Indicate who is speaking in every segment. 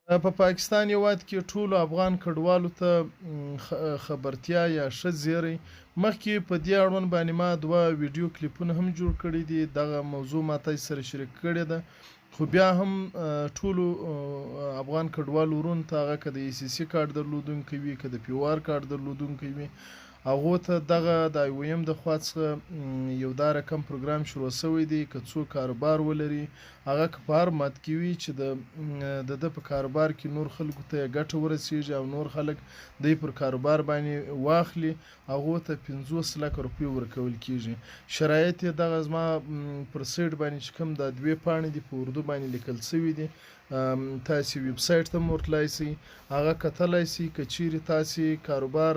Speaker 1: په پاکستان هېواد کې ټولو افغان کډوالو ته خبرتیا یا ښه زیری مخکې په دې اړوند باندې ما دوه ویډیو کلیپونه هم جوړ کړي دي. دغه موضوع ما تاسو سره شریک کړې ده، خو بیا هم ټولو افغان کډوالو ورونو ته هغه که د ای سی سی کارت درلودونکی وي که د پی او آر کارت درلودونکی وي هغو ته دغه د آی او ایم د خوا څخه یو دا رقم پروګرام شروع شوی دی که څوک کاروبار ولري هغه که په هر مد کې وي چې د ده په کاروبار کې نور خلکو ته یې ګټه ورسیږي او نور خلک دی پر کاروبار باندې واخلي هغو ته 50 لکه روپۍ ورکول کیږي. شرایط یې دغه زما پر سایټ باندې چې کوم دا دوې پاڼې دي په اردو باندې لیکل شوي دي، تاسې ویب سایټ ته هم ورتلای سئ، هغه کتلای سئ. که چیرې تاسې کاروبار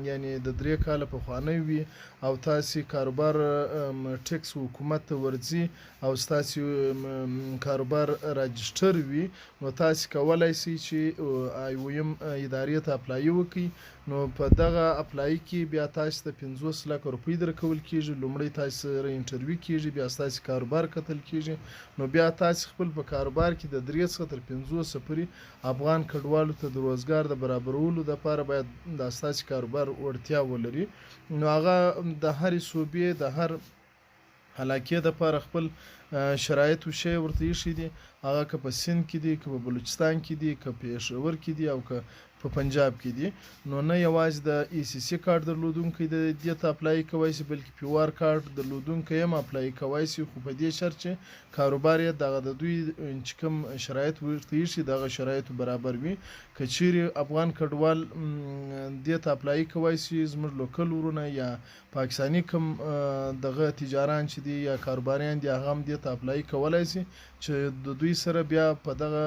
Speaker 1: یعنې د 3 کاله پخوانی وي او تاسې کاروبار ټیکس حکومت ته ورځي او ستاسې کاروبار راجسټر وي نو تاسې کولای سئ چې آی او ایم ادارې ته اپلای وکړئ. نو په دغه اپلای کې بیا تاسې ته 50 لکه روپۍ درکول کیږي. لومړی تاسې سره انټرویو کیږي، بیا ستاسې کاروبار کتل کیږي، نو بیا تاسې خپل په کاروبار کې د 3 څخه تر 50 پورې افغان کډوالو ته د روزګار د برابرولو دپاره باید دا ستاسې کاروبار وړتیا ولري. نو هغه د هرې صوبې د هر علاقې دپاره خپل شرایط و شی ورته ایښي دي، هغه که په سند کې دي که په بلوچستان کې دي که پېښور کې دي او که په پنجاب کې دي. نو نه یوازې د ای سی سی کارت درلودونکی د دې ته اپلای کولی سي بلکې پی او آر کارت درلودونکی هم اپلای کولی سي، خو په دې شرط چې کاروبار یې دغه د دوی چې کوم شرایط ورته ایښي دغه شرایطو برابر وي. که چیرې افغان کډوال دې ته اپلای کولی سي زموږ لوکل ورونه یا پاکستاني کوم دغه تجاران چې دي یا کاروباریان دي هغه هم دې ته اپلای کولی سي چې د دوی سره بیا په دغه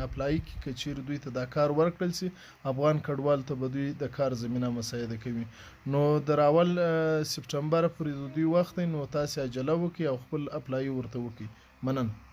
Speaker 1: اپلای کې که چیرې دوی ته دا کار ورکړل سي افغان کډوال ته به دوی د کار زمینه مساعده کوي. نو د راول سپټمبر پورې د دوی وخت دی، نو تاسې عجله وکړئ او خپل اپلای ورته وکړئ. مننه.